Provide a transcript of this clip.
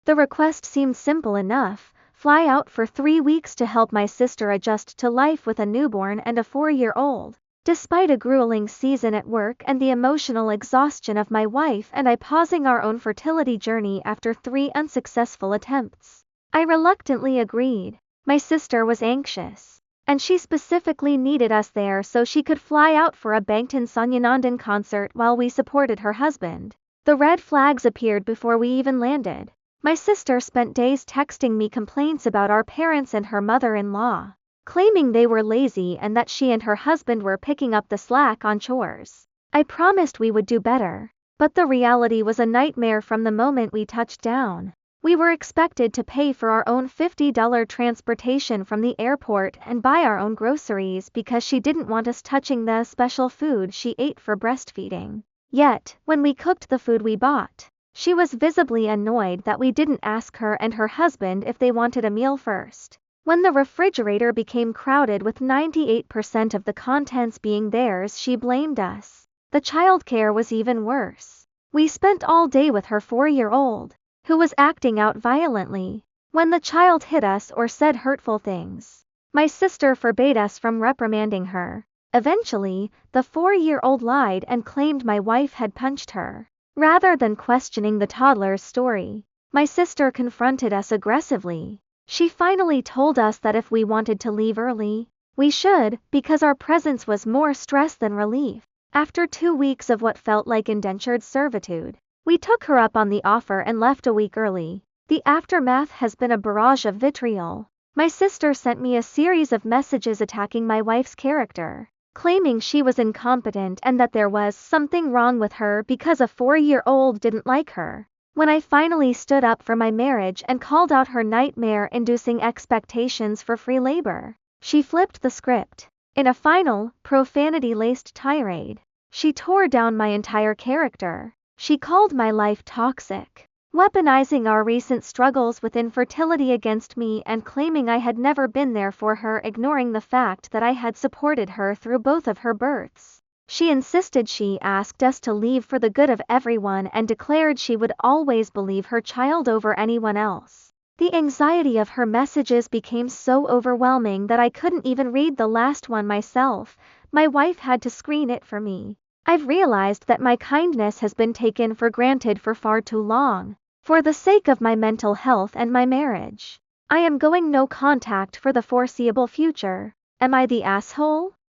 The request seemed simple enough: fly out for 3 weeks to help my sister adjust to life with a newborn and a 4-year-old. Despite a grueling season at work and the emotional exhaustion of my wife and I pausing our own fertility journey after 3 unsuccessful attempts, I reluctantly agreed. My sister was anxious, and she specifically needed us there so she could fly out for a Bangtan Sonyanandan concert while we supported her husband. The red flags appeared before we even landed. My sister spent days texting me complaints about our parents and her mother-in-law, claiming they were lazy and that she and her husband were picking up the slack on chores. I promised we would do better, but the reality was a nightmare from the moment we touched down. We were expected to pay for our own $50 transportation from the airport and buy our own groceries because she didn't want us touching the special food she ate for breastfeeding. Yet, when we cooked the food we bought, she was visibly annoyed that we didn't ask her and her husband if they wanted a meal first. When the refrigerator became crowded with 98% of the contents being theirs, she blamed us. The childcare was even worse. We spent all day with her 4-year-old, who was acting out violently. When the child hit us or said hurtful things, my sister forbade us from reprimanding her. Eventually, the 4-year-old lied and claimed my wife had punched her. Rather than questioning the toddler's story, my sister confronted us aggressively. She finally told us that if we wanted to leave early, we should, because our presence was more stress than relief. After 2 weeks of what felt like indentured servitude, we took her up on the offer and left a week early. The aftermath has been a barrage of vitriol. My sister sent me a series of messages attacking my wife's character, claiming she was incompetent and that there was something wrong with her because a 4-year-old didn't like her. When I finally stood up for my marriage and called out her nightmare-inducing expectations for free labor, she flipped the script. In a final, profanity-laced tirade, she tore down my entire character. She called my life toxic, weaponizing our recent struggles with infertility against me and claiming I had never been there for her, ignoring the fact that I had supported her through both of her births. She insisted she asked us to leave for the good of everyone and declared she would always believe her child over anyone else. The anxiety of her messages became so overwhelming that I couldn't even read the last one myself. My wife had to screen it for me. I've realized that my kindness has been taken for granted for far too long. For the sake of my mental health and my marriage, I am going no contact for the foreseeable future. Am I the asshole?